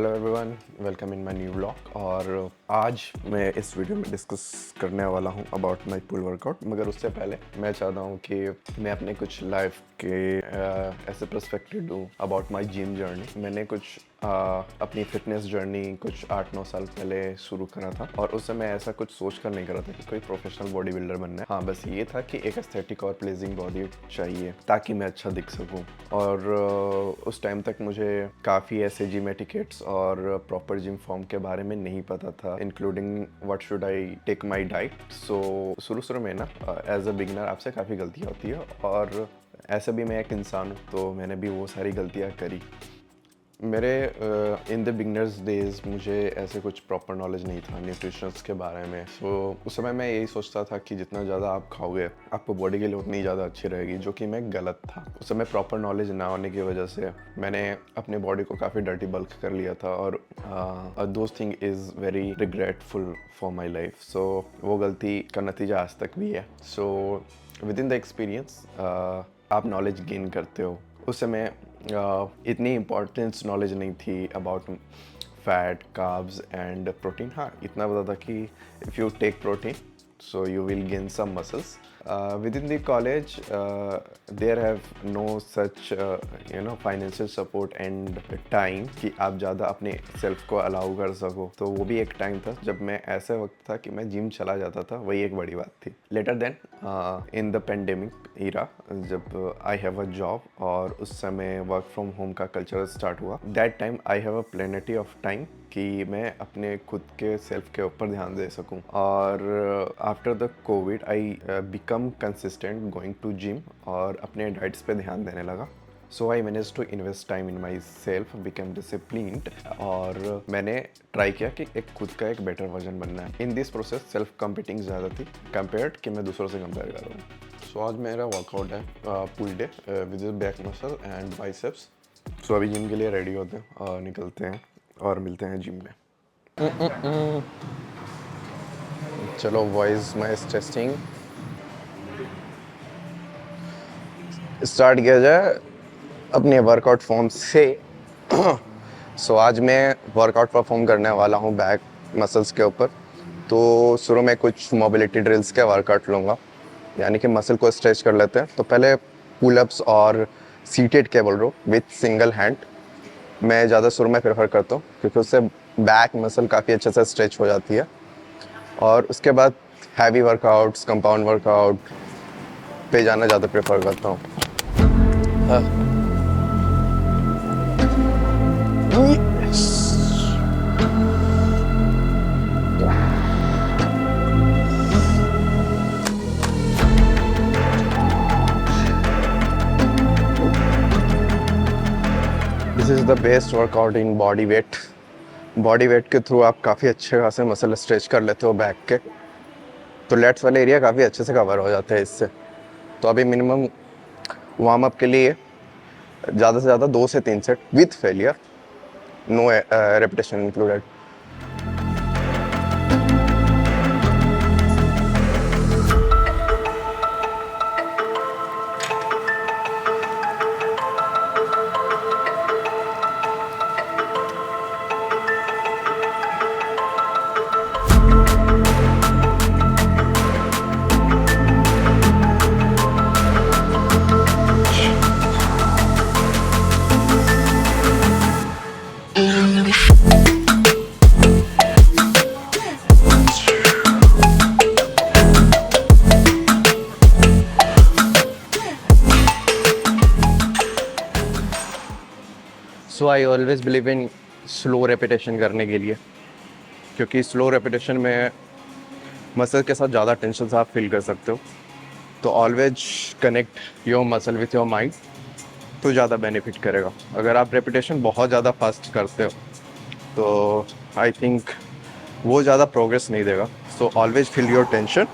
Hello everyone, welcome in my new vlog. और आज मैं इस वीडियो में डिस्कस करने वाला हूं अबाउट माय पुल वर्कआउट। मगर उससे पहले मैं चाहता हूं कि मैं अपने कुछ लाइफ के ऐसे पर्सपेक्टिव दूं अबाउट माय जिम जर्नी। मैंने कुछ अपनी फिटनेस जर्नी कुछ 8-9 साल पहले शुरू करा था और उस समय ऐसा कुछ सोच कर नहीं करा था कि कोई प्रोफेशनल बॉडी बिल्डर बनना है। हाँ, बस ये था कि एक एस्थेटिक और प्लीजिंग बॉडी चाहिए ताकि मैं अच्छा दिख सकूं। और उस टाइम तक मुझे काफ़ी ऐसे जिम एटिकेट्स और प्रॉपर जिम फॉर्म के बारे में नहीं पता था, including what should I take my diet. So शुरू में ना एज अ बिगिनर आपसे काफ़ी गलतियाँ होती है और ऐसे भी मैं एक इंसान हूँ, तो मैंने भी वो सारी गलतियाँ करी। मेरे इन द बिगनर्स डेज मुझे ऐसे कुछ प्रॉपर नॉलेज नहीं था न्यूट्रिशंस के बारे में। सो उस समय मैं यही सोचता था कि जितना ज़्यादा आप खाओगे आपको बॉडी के लिए उतनी ज़्यादा अच्छी रहेगी, जो कि मैं गलत था। उस समय प्रॉपर नॉलेज ना होने की वजह से मैंने अपने बॉडी को काफ़ी डर्टी बल्क कर लिया था और those thing is very regretful for my life. So वो गलती का नतीजा आज तक भी है। So with in the experience आप नॉलेज गेन करते हो। उस समय इतनी इम्पोर्टेंस नॉलेज नहीं थी about fat, carbs and protein. हाँ, इतना पता था कि if you take protein so you will gain some muscles. Within the college, there have no such financial support and time कि आप ज़्यादा अपने सेल्फ को अलाउ कर सको। तो वो भी एक टाइम था जब मैं ऐसे वक्त था कि मैं जिम चला जाता था, वही एक बड़ी बात थी। Later then in the pandemic era, जब आई हैव अ जॉब और उस समय वर्क फ्रॉम होम का कल्चर स्टार्ट हुआ, that time I have a plenty of time कि मैं अपने खुद के सेल्फ के ऊपर ध्यान दे सकूं। और after the covid I become consistent going to gym और अपने डाइट्स पे ध्यान देने लगा। So I manage to invest time in my self, become disciplined और मैंने ट्राई किया कि एक खुद का एक बेटर वर्जन बनना है। In this process self competing ज़्यादा थी कंपेयर्ड कि मैं दूसरों से कंपेयर कर रहा हूँ। सो आज मेरा वर्कआउट है pull day with back muscle and biceps. So अभी जिम के लिए रेडी होते हैं और निकलते हैं और मिलते हैं जिम में। चलो वॉइस मैच टेस्टिंग स्टार्ट किया जाए अपने वर्कआउट फॉर्म से। सो आज मैं वर्कआउट परफॉर्म करने वाला हूँ बैक मसल्स के ऊपर। तो शुरू में कुछ मोबिलिटी ड्रिल्स के वर्कआउट लूँगा, यानी कि मसल को स्ट्रेच कर लेते हैं। तो पहले पुलअप्स और seated cable row with single hand मैं ज़्यादा शुरू में प्रेफर करता हूँ, क्योंकि उससे बैक मसल काफ़ी अच्छे से स्ट्रेच हो जाती है। और उसके बाद हैवी वर्कआउट्स, कंपाउंड वर्कआउट पे जाना ज़्यादा प्रेफर करता हूँ। This is the best workout in body weight. Body weight के थ्रू आप काफ़ी अच्छे खासे मसल स्ट्रेच कर लेते हो बैक के, तो लेट्स वाले एरिया काफ़ी अच्छे से कवर हो जाते हैं इससे। तो अभी मिनिमम वार्म अप के लिए ज़्यादा से ज़्यादा 2 से 3 set with failure, no repetition included. So I always believe in slow repetition करने के लिए, क्योंकि स्लो रेपिटेशन में मसल के साथ ज़्यादा टेंशन आप फील कर सकते हो। तो always connect your muscle with your mind, तो ज़्यादा बेनिफिट करेगा। अगर आप रेपिटेशन बहुत ज़्यादा फास्ट करते हो तो आई थिंक वो ज़्यादा प्रोग्रेस नहीं देगा। So always feel your tension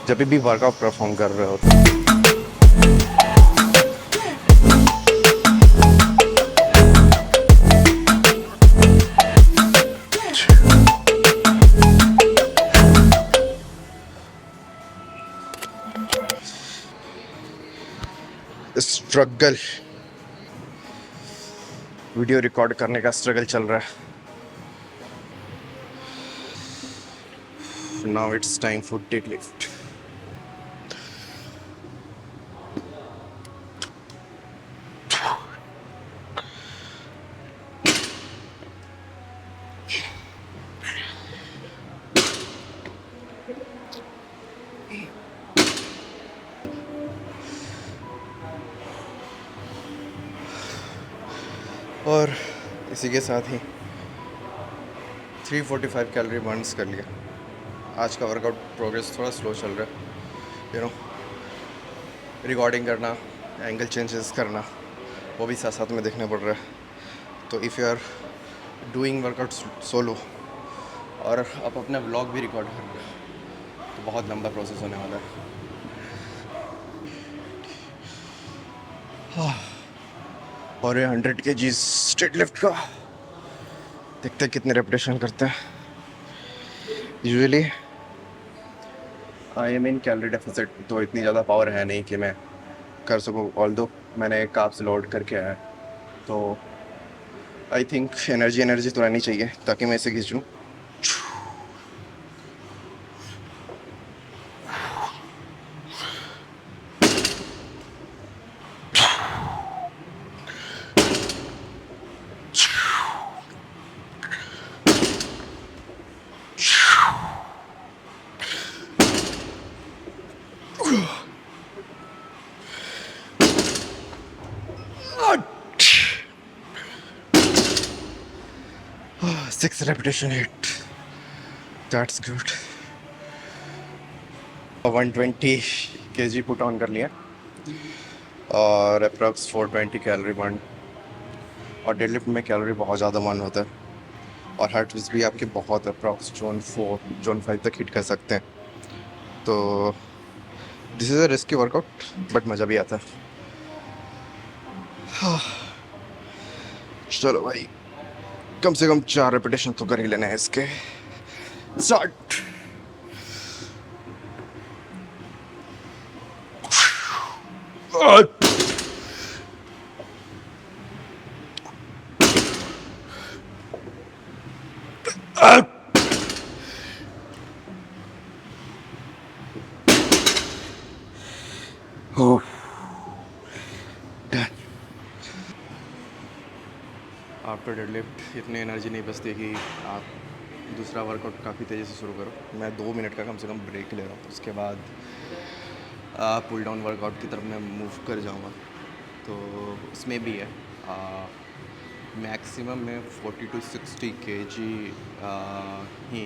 जब भी वर्कआउट परफॉर्म कर रहे हो तो। स्ट्रगल, वीडियो रिकॉर्ड करने का स्ट्रगल चल रहा है। Now it's time for deadlift. और इसी के साथ ही 345 कैलोरी बर्न्स कर लिया। आज का वर्कआउट प्रोग्रेस थोड़ा स्लो चल रहा है, यू नो, रिकॉर्डिंग करना, एंगल चेंजेस करना, वो भी साथ साथ में देखना पड़ रहा है। तो if you are doing workout solo और आप अपना व्लॉग भी रिकॉर्ड कर रहे हो तो बहुत लंबा प्रोसेस होने वाला है। और ये 100 kg स्ट्रेट लिफ्ट का देखते हैं कितने रेपिटेशन करते हैं। Usually I am in calorie deficit, तो इतनी ज़्यादा पावर है नहीं कि मैं कर सकूँ। ऑल्दो मैंने कार्ब्स लोड करके आया है, तो आई थिंक एनर्जी तो रहनी चाहिए ताकि मैं इसे खींचूँ। Six repetition hit. That's good. 120 kg put on कर लिया और अप्रॉक्स 420 कैलोरी बर्न। और डेडलिफ्ट में कैलोरी बहुत ज़्यादा बर्न होता है और हार्ट रेट भी आपके बहुत अप्रॉक्स जोन 4 जोन 5 तक हिट कर सकते हैं। तो this is a risky workout but मज़ा भी आता है। चलो भाई, कम से कम 4 रेपिटेशन तो कर ही लेना है इसके। स्टार्ट। आफ्टर डेडलिफ्ट इतनी एनर्जी नहीं बचती कि आप दूसरा वर्कआउट काफ़ी तेज़ी से शुरू करो। मैं 2 मिनट का कम से कम ब्रेक ले रहा हूँ, उसके बाद पुल डाउन वर्कआउट की तरफ मैं मूव कर जाऊँगा। तो उसमें भी है मैक्सिमम मैं 40 to 60 kg ही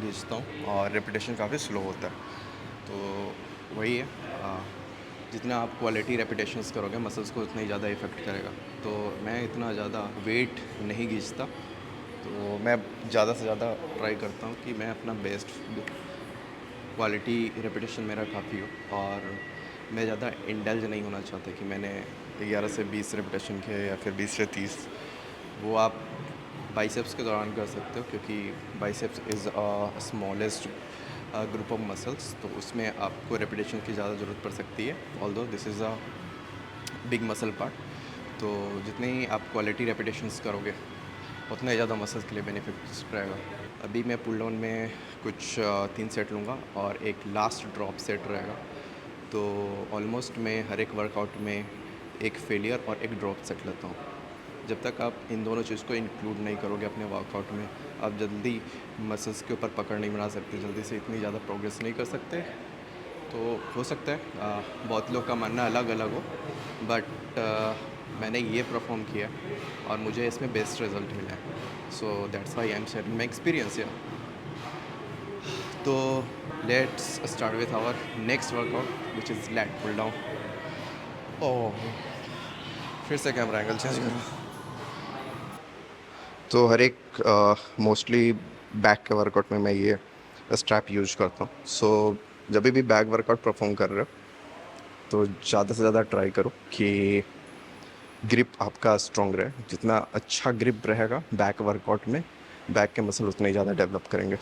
खींचता हूँ और रेपिटेशन काफ़ी स्लो होता है। तो वही है, जितना आप क्वालिटी रेपिटेशंस करोगे मसल्स को उतना ही ज़्यादा इफ़ेक्ट करेगा। तो मैं इतना ज़्यादा वेट नहीं खींचता, तो मैं ज़्यादा से ज़्यादा ट्राई करता हूँ कि मैं अपना बेस्ट क्वालिटी रेपिटेशन मेरा काफ़ी हो। और मैं ज़्यादा इंडल्ज नहीं होना चाहता कि मैंने 11 से 20 रेपिटेशन किए या फिर 20 से 30। वो आप बाइसेप्स के दौरान कर सकते हो, क्योंकि biceps is smallest group of muscles, तो उसमें आपको रेपिटेशन की ज़्यादा ज़रूरत पड़ सकती है। Although this is a big muscle part, तो जितनी आप क्वालिटी रेपिटेशंस करोगे उतना ही ज़्यादा मसल्स के लिए बेनिफिट्स रहेगा। अभी मैं पुल डाउन में कुछ 3 सेट लूँगा और एक लास्ट ड्रॉप सेट रहेगा। तो ऑलमोस्ट मैं हर एक वर्कआउट में एक फेलियर और एक ड्रॉप सेट लेता हूँ। जब तक आप इन दोनों चीज़ को इंक्लूड नहीं करोगे अपने वर्कआउट में, आप जल्दी मसल्स के ऊपर पकड़ नहीं बना सकते, जल्दी से इतनी ज़्यादा प्रोग्रेस नहीं कर सकते। तो हो सकता है बहुत लोग का मानना अलग अलग हो, बट मैंने ये परफॉर्म किया और मुझे इसमें बेस्ट रिजल्ट मिला है। So that's why I am sharing my experience यार। तो let's start with our next workout which is lat pull down. Oh, फिर से कैमरा एंगल चेंज करो। तो हर एक मोस्टली बैक के वर्कआउट में मैं ये स्ट्रैप यूज करता हूँ। सो जब भी बैक वर्कआउट परफॉर्म कर रहे हो तो ज़्यादा से ज़्यादा ट्राई करो कि ग्रिप आपका स्ट्रॉन्ग रहे। जितना अच्छा ग्रिप रहेगा बैक वर्कआउट में, बैक के मसल उतने ही ज़्यादा डेवलप करेंगे।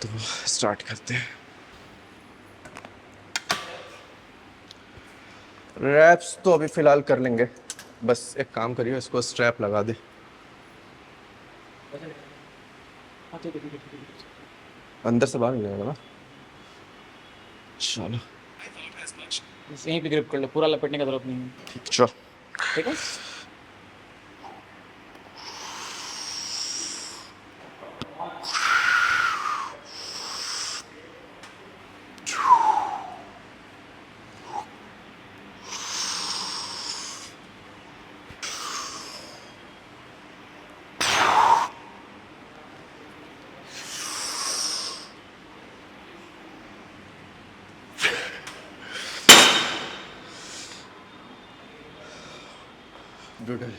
तो स्टार्ट करते हैं। रैप्स तो अभी फ़िलहाल कर लेंगे, बस एक काम करिए, इसको स्ट्रैप लगा दे। अंदर से बाहर नहीं जाएगा ना? चलो बस यहीं पे ग्रिप कर लो, पूरा लपेटने की जरूरत नहीं है। ठीक, चल। ठीक है। ब्रूटल,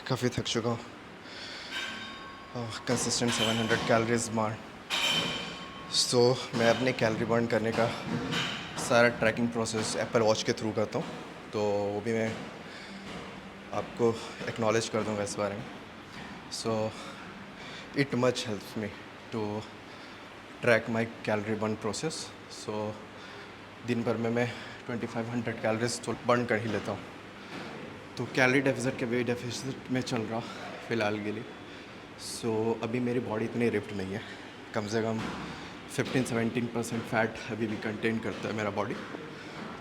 काफ़ी थक चुका हूँ। Consistent 700 calories burn. सो मैं अपने कैलोरी बर्न करने का सारा ट्रैकिंग प्रोसेस एप्पल वॉच के थ्रू करता हूँ, तो वो भी मैं आपको एक्नॉलेज कर दूँगा इस बारे में। So it much helps me to track my calorie burn process. So दिन भर में मैं 2500 कैलोरीज तो बर्न कर ही लेता हूँ। तो कैलोरी डेफिसिट के वे डेफिसिट में चल रहा फ़िलहाल के लिए। सो अभी मेरी बॉडी इतनी रिफ्ट नहीं है, कम से कम 15-17% फैट अभी भी कंटेन करता है मेरा बॉडी।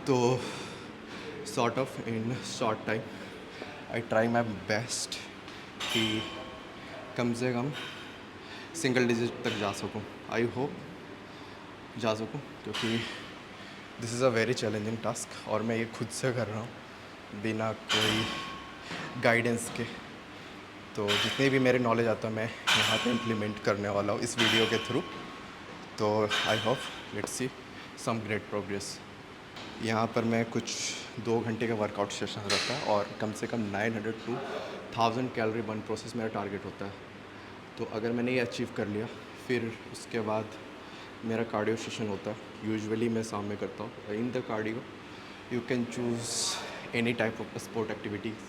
तो sort of in short time I try my best कि कम से कम सिंगल डिजिट तक जा सकूं। आई होप जा सकूं, क्योंकि this is a very challenging task और मैं ये खुद से कर रहा हूँ बिना कोई गाइडेंस के। तो जितने भी मेरे नॉलेज आता है मैं यहाँ पे इम्प्लीमेंट करने वाला हूँ इस वीडियो के थ्रू। तो I hope let's see some great progress. यहाँ पर मैं कुछ 2 घंटे का वर्कआउट सेशन रहता है और कम से कम 900 to 1000 कैलोरी बर्न प्रोसेस मेरा टारगेट होता है। तो अगर मैंने ये अचीव कर लिया, फिर उसके बाद मेरा कार्डियो सेशन होता है। यूजुअली मैं शाम में करता हूँ। In the cardio you can choose any type of sport activities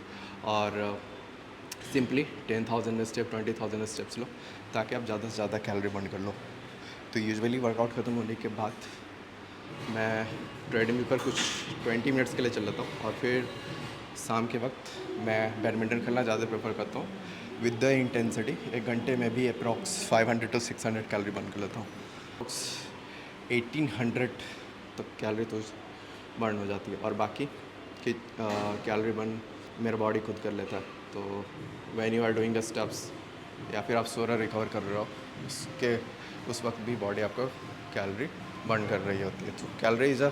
और सिंपली 10,000 स्टेप 20,000 स्टेप्स लो, ताकि आप ज़्यादा से ज़्यादा कैलोरी बर्न कर लो। तो यूजुअली वर्कआउट ख़त्म होने के बाद मैं ट्रेडमिल पर कुछ 20 मिनट्स के लिए चल लेता हूँ और फिर शाम के वक्त मैं बैडमिंटन खेलना ज़्यादा प्रेफर करता हूँ विद द इंटेंसिटी। 1 घंटे में भी अप्रॉक्स 500 to 600 कैलोरी बर्न कर लेता हूँ। अप्रॉक्स 1800 तक कैलोरी तो बर्न हो जाती है और बाकी की कैलोरी बर्न मेरा बॉडी खुद कर लेता है। तो when you are doing the steps या फिर आप सो रहे रिकवर कर रहे हो, उसके उस वक्त भी बॉडी आपको कैलोरी बर्न कर रही होती है। तो calorie is a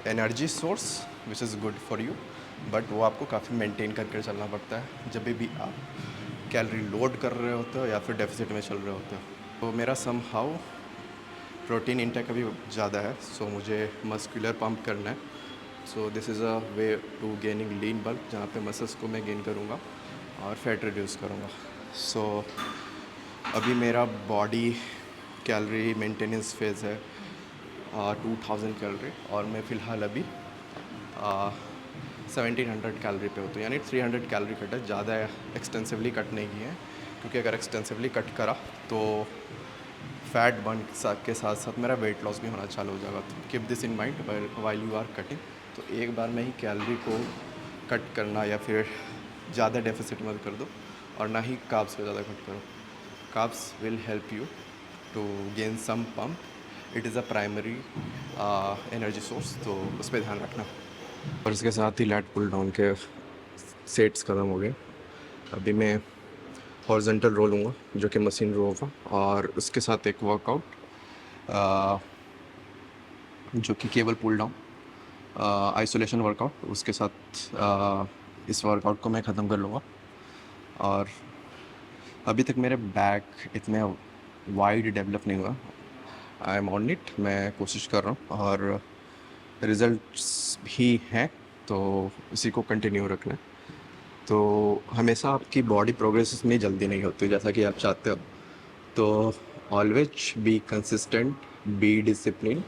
energy source which is good for you, but वो आपको काफ़ी मेंटेन करके चलना पड़ता है जब भी आप कैलोरी लोड कर रहे होते हो या फिर डेफिसिट में चल रहे होते हो। तो मेरा सम हाउ प्रोटीन इंटेक अभी ज़्यादा है, सो मुझे मस्कुलर पम्प करना है। So this is a way to gaining lean bulk, जहाँ पे मसल्स को मैं गेन करूँगा और फैट रिड्यूस करूँगा। सो अभी मेरा बॉडी कैलोरी मेंटेनेंस फेज़ है 2000 कैलोरी और मैं फ़िलहाल अभी 1700 कैलोरी पे होता हूँ, यानी 300 कैलोरी कट है। ज़्यादा एक्सटेंसिवली कट नहीं किए हैं, क्योंकि अगर एक्सटेंसिवली कट करा तो फैट बर्न के साथ साथ मेरा वेट लॉस भी होना चालू हो जाएगा। तो keep this in mind while you are cutting. तो एक बार में ही कैलोरी को कट करना या फिर ज़्यादा डेफिसिट मत कर दो और ना ही कार्ब्स को ज़्यादा कट करो। Carbs will help you to gain some pump. It is a primary energy source, तो उस पर ध्यान रखना। और इसके साथ ही लैट पुल डाउन के सेट्स ख़त्म हो गए। अभी मैं हॉरिजॉन्टल रो लूँगा, जो कि मशीन रो होगा, और उसके साथ एक वर्कआउट जो कि cable pull down isolation workout, उसके साथ इस वर्कआउट को मैं ख़त्म कर लूँगा। और अभी तक मेरे बैक इतने वाइड डेवलप नहीं हुआ। आई एम ऑन इट, मैं कोशिश कर रहा हूँ और रिजल्ट्स भी हैं, तो इसी को कंटिन्यू रखना है। तो हमेशा आपकी बॉडी प्रोग्रेस इसमें जल्दी नहीं होती जैसा कि आप चाहते हो। तो always be consistent, be discipline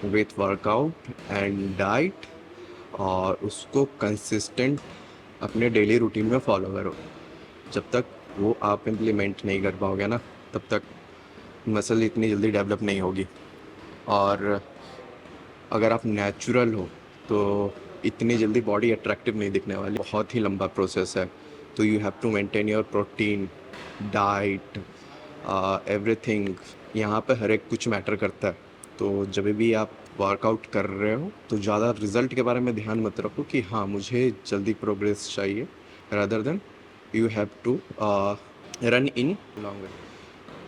with workout and diet, और उसको कंसिस्टेंट अपने डेली रूटीन में फॉलो करो। जब तक वो आप इम्प्लीमेंट नहीं कर पाओगे ना, तब तक मसल इतनी जल्दी डेवलप नहीं होगी। और अगर आप नेचुरल हो तो इतनी जल्दी बॉडी अट्रैक्टिव नहीं दिखने वाली, बहुत ही लंबा प्रोसेस है। तो you have to maintain your protein diet, everything यहाँ पे हर एक कुछ मैटर करता है। तो जब भी आप वर्कआउट कर रहे हो तो ज़्यादा रिजल्ट के बारे में ध्यान मत रखो कि हाँ मुझे जल्दी प्रोग्रेस चाहिए, rather than you have to run in longer.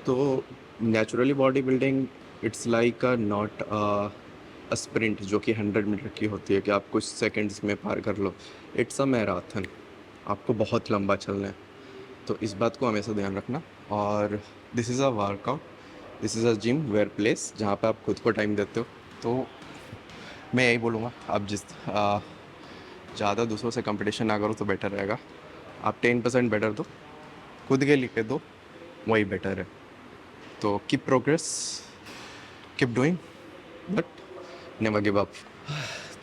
तो naturally body building it's like a not a sprint जो कि 100 मीटर की होती है कि आप कुछ सेकंड्स में पार कर लो। इट्स अ मैराथन, आपको बहुत लंबा चलना है। तो इस बात को हमेशा ध्यान रखना। और this is a workout, this is a gym where place जहाँ पे आप खुद को टाइम देते हो। तो मैं यही बोलूँगा, आप ज़्यादा दूसरों से कंपटीशन ना करो तो बेटर रहेगा। आप 10% बेटर दो, खुद के लिए दो, वही बेटर है। तो keep progress, keep doing, but never give up.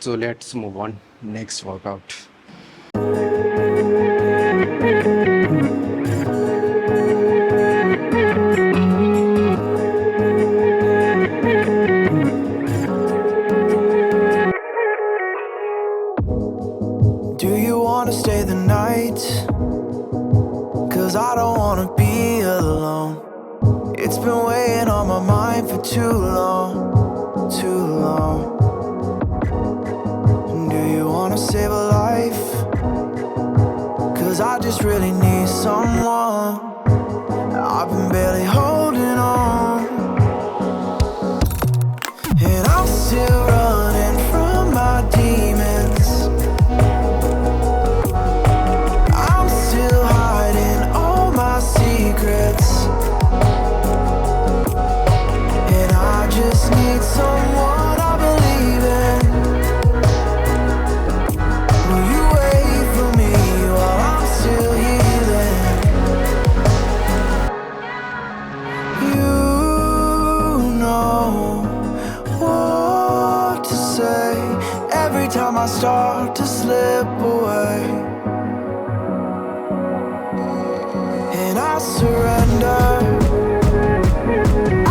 So let's move on next workout. Do you wanna stay the night? 'Cause I don't wanna be alone. It's been weighing on my mind for too long, too long. Do you wanna save a life? 'Cause I just really need someone. I've been barely holding on, and I'm still running from my demons. I'm still hiding all my secrets, and I just need someone I believe in. Will you wait for me while I'm still healing? You know what to say every time I start to slip away, and I surrender.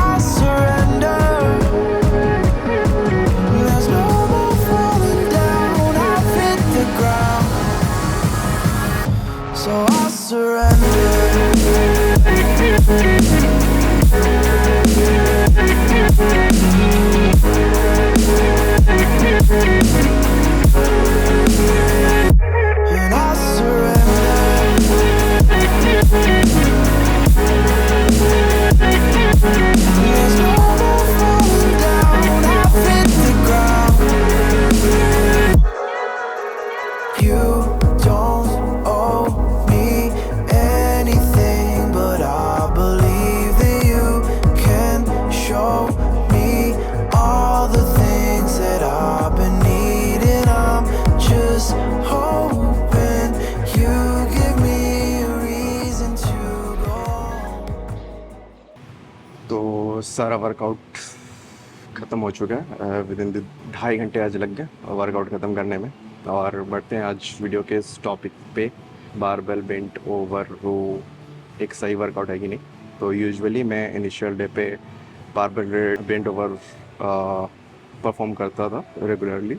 I surrender. There's no more falling down. I've hit the ground, so I surrender. And I surrender. There's no more falling down. I've hit the ground. You don't owe me anything, but I believe that you can show me all the things that I've been needing. I'm just hoping you give me a reason to go on. तो सारा workout ख़त्म हो चुका है। With in 2.5 घंटे आज लग गए वर्कआउट ख़त्म करने में। और बढ़ते हैं आज वीडियो के इस टॉपिक पे, बारबेल बेंट ओवर रो एक सही वर्कआउट है कि नहीं। तो यूजुअली मैं इनिशियल डे पे बारबेल बेंट ओवर परफॉर्म करता था रेगुलरली,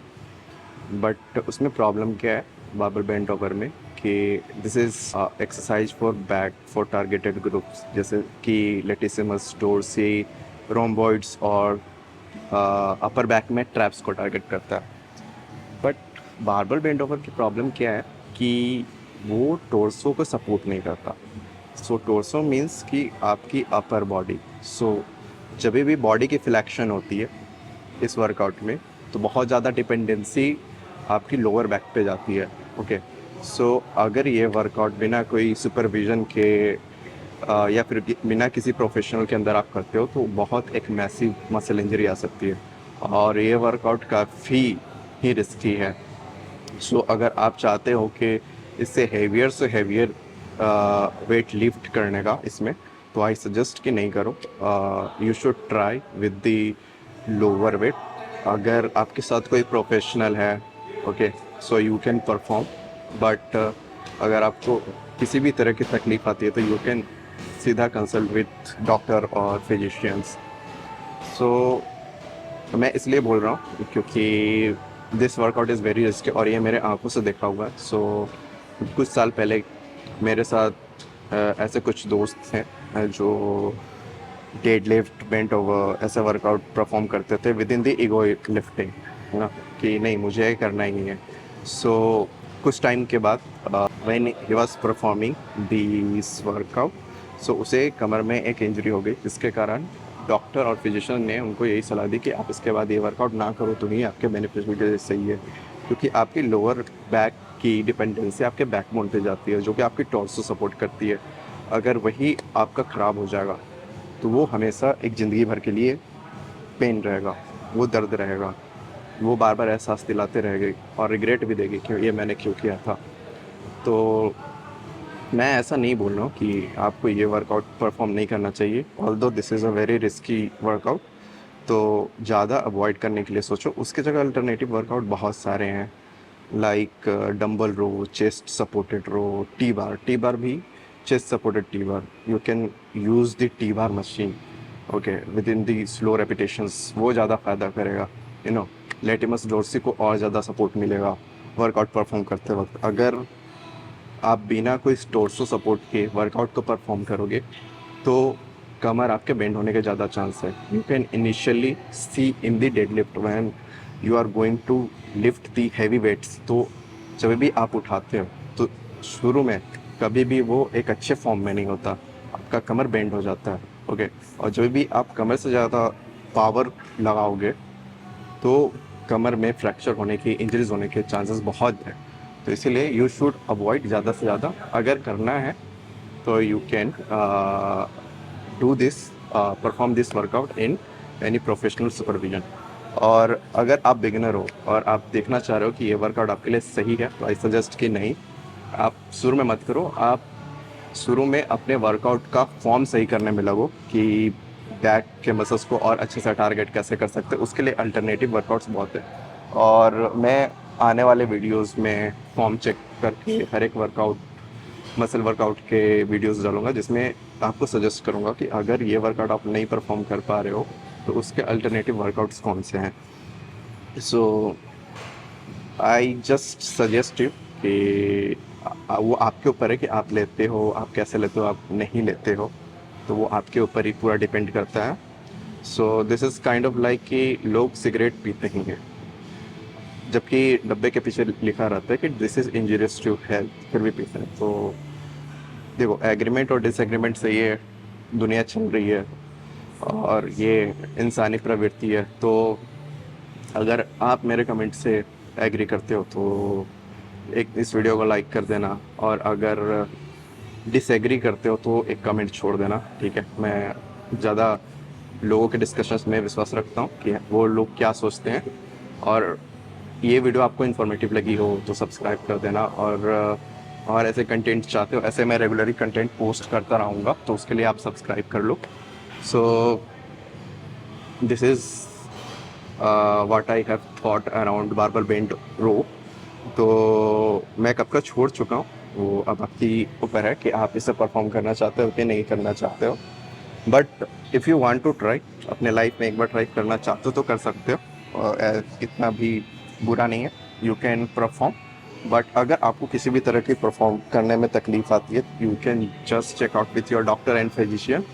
बट उसमें प्रॉब्लम क्या है बारबेल बेंट ओवर में कि this is exercise for back for targeted groups, जैसे कि लेटिसिमस, डोर्सी, रोम्बॉइड्स और अपर बैक में ट्रैप्स को टारगेट करता है। बट बारबेल बेंट ओवर की प्रॉब्लम क्या है कि वो टोर्सो को सपोर्ट नहीं करता। सो टोर्सो मीन्स कि आपकी अपर बॉडी। सो जब भी बॉडी की फ्लैक्शन होती है इस वर्कआउट में तो बहुत ज़्यादा डिपेंडेंसी आपकी लोअर बैक पे जाती है। ओके, सो अगर ये वर्कआउट बिना कोई सुपरविज़न के या फिर बिना किसी प्रोफेशनल के अंदर आप करते हो तो बहुत एक मैसिव मसल इंजरी आ सकती है और ये वर्कआउट काफ़ी ही रिस्की है। सो अगर आप चाहते हो कि इससे हेवियर से हेवियर वेट लिफ्ट करने का इसमें, तो आई सजेस्ट कि नहीं करो। You should try with the lower weight. अगर आपके साथ कोई प्रोफेशनल है, okay, so you can perform, but अगर आपको किसी भी तरह की तकलीफ आती है तो यू कैन सीधा कंसल्ट विद डॉक्टर और फिजिशियंस। सो मैं इसलिए बोल रहा हूँ क्योंकि this workout is very risky और ये मेरे आंखों से देखा हुआ है। सो कुछ साल पहले मेरे साथ ऐसे कुछ दोस्त हैं जो डेड लिफ्ट बेंट ओवर ऐसे वर्कआउट परफॉर्म करते थे with in the ego lifting, है ना, कि नहीं मुझे करना ही है। सो कुछ टाइम के बाद when he was performing this workout, so उसे कमर में एक इंजरी हो गई, जिसके कारण डॉक्टर और फिजिशियन ने उनको यही सलाह दी कि आप इसके बाद ये वर्कआउट ना करो तो ही आपके बेनिफिट के लिए सही है, क्योंकि आपकी लोअर बैक की डिपेंडेंसी आपके बैकबोन पे जाती है, जो कि आपकी टॉर्सो सपोर्ट करती है। अगर वही आपका ख़राब हो जाएगा तो वो हमेशा एक ज़िंदगी भर के लिए पेन रहेगा, वो दर्द रहेगा, वो बार बार एहसास दिलाते रहेगी और रिग्रेट भी देगी कि ये मैंने क्यों किया था। तो मैं ऐसा नहीं बोल रहा हूँ कि आपको ये वर्कआउट परफॉर्म नहीं करना चाहिए, although this is a very risky workout, तो ज़्यादा अवॉइड करने के लिए सोचो। उसके जगह अल्टरनेटिव वर्कआउट बहुत सारे हैं, लाइक डंबल रो, चेस्ट सपोर्टेड रो, टी बार भी chest supported T bar, you can use the T bar machine, okay, with in the slow repetitions, वो ज़्यादा फ़ायदा करेगा, यू नो। लेटिमस डोर्सी को और ज़्यादा सपोर्ट मिलेगा वर्कआउट परफॉर्म करते वक्त। अगर आप बिना कोई टोर्सो सपोर्ट के वर्कआउट को परफॉर्म करोगे तो कमर आपके बेंड होने के ज़्यादा चांस है। You can initially see in the deadlift when you are going to lift the heavy weights, तो जब भी आप उठाते हो तो शुरू में कभी भी वो एक अच्छे फॉर्म में नहीं होता, आपका कमर बेंड हो जाता है, ओके। और जब भी आप कमर से ज़्यादा पावर लगाओगे तो कमर में फ्रैक्चर होने की, इंजरीज होने के चांसेस बहुत हैं। तो इसीलिए यू शुड अवॉइड ज़्यादा से ज़्यादा, अगर करना है तो you can do this, perform this workout in any professional supervision. और अगर आप बिगिनर हो और आप देखना चाह रहे हो कि ये वर्कआउट आपके लिए सही है, तो आई सजेस्ट कि नहीं, आप शुरू में मत करो। आप शुरू में अपने वर्कआउट का फॉर्म सही करने में लगो कि बैक के मसल्स को और अच्छे से टारगेट कैसे कर सकते हैं, उसके लिए अल्टरनेटिव वर्कआउट्स बहुत है। और मैं आने वाले वीडियोस में फॉर्म चेक करके हर एक वर्कआउट, मसल वर्कआउट के वीडियोस डालूंगा, जिसमें आपको सजेस्ट करूंगा कि अगर ये वर्कआउट आप नहीं परफॉर्म कर पा रहे हो तो उसके अल्टरनेटिव वर्कआउट्स कौन से हैं। सो आई जस्ट सजेस्ट यू कि वो आपके ऊपर है कि आप लेते हो, आप कैसे लेते हो, आप नहीं लेते हो, तो वो आपके ऊपर ही पूरा डिपेंड करता है। So this is kind of like कि लोग सिगरेट पीते ही हैं, जबकि डब्बे के पीछे लिखा रहता है कि this is injurious to health, फिर भी पीते हैं। तो देखो, एग्रीमेंट और डिसएग्रीमेंट से ये दुनिया चल रही है और ये इंसानी प्रवृत्ति है। तो अगर आप मेरे कमेंट से एग्री करते हो तो एक इस वीडियो को लाइक कर देना, और अगर डिसएग्री करते हो तो एक कमेंट छोड़ देना, ठीक है। मैं ज़्यादा लोगों के डिस्कशंस में विश्वास रखता हूँ कि वो लोग क्या सोचते हैं। और ये वीडियो आपको इन्फॉर्मेटिव लगी हो तो सब्सक्राइब कर देना, और ऐसे कंटेंट चाहते हो, ऐसे मैं रेगुलरली कंटेंट पोस्ट करता रहूँगा, तो उसके लिए आप सब्सक्राइब कर लो। So this is what I have thought around barbell bent row. तो मैं कब का छोड़ चुका हूँ, वो अब आपकी ऊपर है कि आप इसे परफॉर्म करना चाहते हो कि नहीं करना चाहते हो। But if you want to try, अपने लाइफ में एक बार ट्राई करना चाहते हो तो कर सकते हो, और इतना भी बुरा नहीं है, यू कैन परफॉर्म। बट अगर आपको किसी भी तरह की परफॉर्म करने में तकलीफ आती है, you can just check out with your doctor and physician,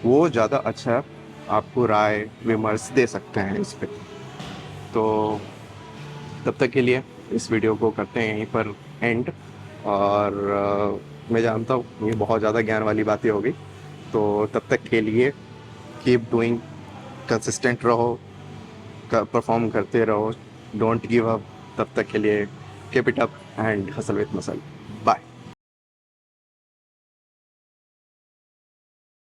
वो ज़्यादा अच्छा आपको राय विमर्श दे सकते हैं इस पर। तो तब तक के लिए इस वीडियो को करते हैं यहीं पर एंड। और मैं जानता हूँ ये बहुत ज़्यादा ज्ञान वाली बातें हो गई, तो तब तक के लिए कीप डूइंग, कंसिस्टेंट रहो, परफॉर्म करते रहो, डोंट गिव अप। तब तक के लिए keep it up and hustle with muscle.